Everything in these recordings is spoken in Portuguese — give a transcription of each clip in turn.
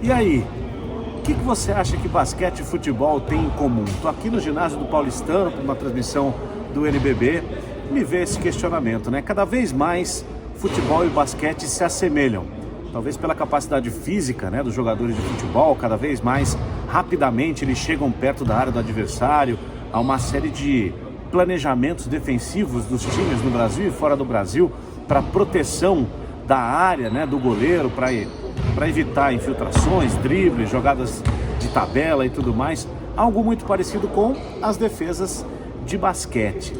E aí, o que você acha que basquete e futebol têm em comum? Estou aqui no ginásio do Paulistano, para uma transmissão do NBB, me vê esse questionamento, né? Cada vez mais futebol e basquete se assemelham. Talvez pela capacidade física, né, dos jogadores de futebol, cada vez mais rapidamente eles chegam perto da área do adversário. Há uma série de planejamentos defensivos dos times no Brasil e fora do Brasil para proteção da área, né, do goleiro, para evitar infiltrações, dribles, jogadas de tabela e tudo mais. Algo muito parecido com as defesas de basquete.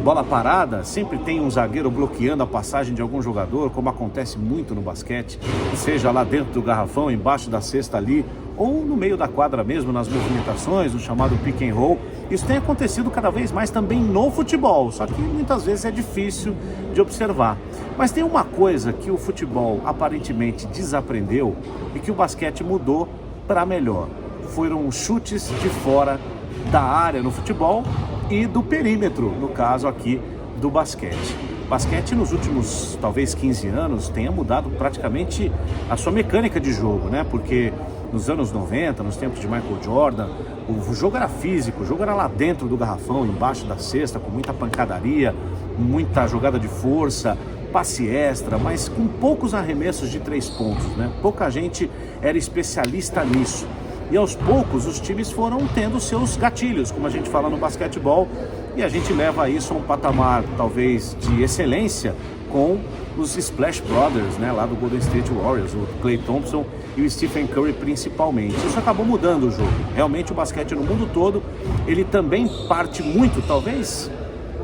Bola parada, sempre tem um zagueiro bloqueando a passagem de algum jogador, como acontece muito no basquete, seja lá dentro do garrafão, embaixo da cesta ali, ou no meio da quadra mesmo, nas movimentações, no chamado pick and roll. Isso tem acontecido cada vez mais também no futebol, só que muitas vezes é difícil de observar. Mas tem uma coisa que o futebol aparentemente desaprendeu e que o basquete mudou para melhor. Foram os chutes de fora da área no futebol e do perímetro, no caso aqui do basquete. O basquete nos últimos, talvez 15 anos, tenha mudado praticamente a sua mecânica de jogo, né? Porque nos anos 90, nos tempos de Michael Jordan, o jogo era físico, o jogo era lá dentro do garrafão, embaixo da cesta, com muita pancadaria, muita jogada de força, passe extra, mas com poucos arremessos de 3 pontos, né? Pouca gente era especialista nisso. E aos poucos os times foram tendo seus gatilhos, como a gente fala no basquetebol, e a gente leva isso a um patamar talvez de excelência com os Splash Brothers, né, lá do Golden State Warriors, o Klay Thompson e o Stephen Curry principalmente. Isso acabou mudando o jogo. Realmente o basquete no mundo todo, ele também parte muito, talvez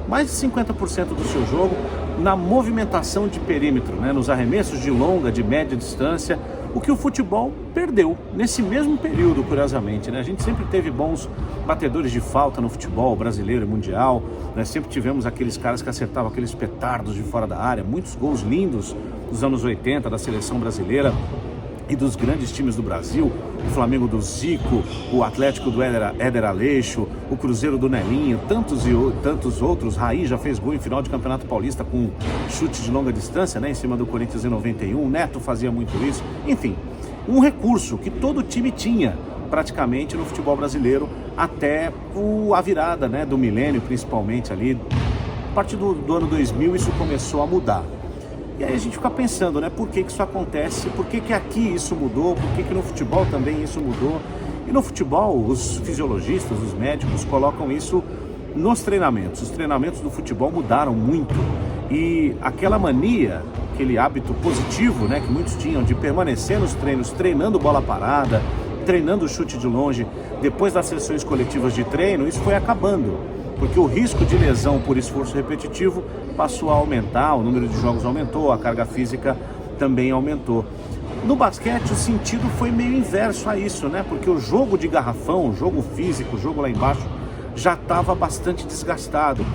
mais de 50% do seu jogo, na movimentação de perímetro, né, nos arremessos de longa, de média distância, o que o futebol perdeu nesse mesmo período, curiosamente, né? A gente sempre teve bons batedores de falta no futebol brasileiro e mundial, né? Sempre tivemos aqueles caras que acertavam aqueles petardos de fora da área, muitos gols lindos dos anos 80 da seleção brasileira e dos grandes times do Brasil, o Flamengo do Zico, o Atlético do Éder Aleixo, o Cruzeiro do Nelinho, tantos outros. Raí já fez gol em final de Campeonato Paulista com chute de longa distância, né, em cima do Corinthians em 91, Neto fazia muito isso. Enfim, um recurso que todo time tinha praticamente no futebol brasileiro até a virada, né, do milênio, principalmente ali. A partir do ano 2000 isso começou a mudar. E aí a gente fica pensando, né, por que isso acontece, por que aqui isso mudou, por que no futebol também isso mudou. E no futebol, os fisiologistas, os médicos colocam isso nos treinamentos. Os treinamentos do futebol mudaram muito. E aquela mania, aquele hábito positivo, né, que muitos tinham de permanecer nos treinos, treinando bola parada, treinando chute de longe, depois das sessões coletivas de treino, isso foi acabando. Porque o risco de lesão por esforço repetitivo passou a aumentar, o número de jogos aumentou, a carga física também aumentou. No basquete o sentido foi meio inverso a isso, né? Porque o jogo de garrafão, o jogo físico, o jogo lá embaixo já estava bastante desgastado.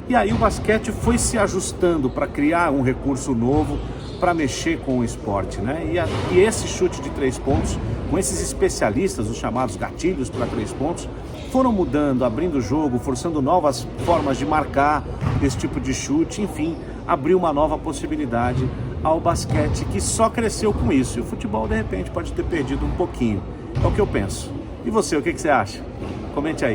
E aí o basquete foi se ajustando para criar um recurso novo, para mexer com o esporte, né? E esse chute de 3 pontos, com esses especialistas, os chamados gatilhos para 3 pontos, foram mudando, abrindo o jogo, forçando novas formas de marcar esse tipo de chute, enfim, abriu uma nova possibilidade ao basquete que só cresceu com isso. E o futebol, de repente, pode ter perdido um pouquinho. É o que eu penso. E você, o que você acha? Comente aí.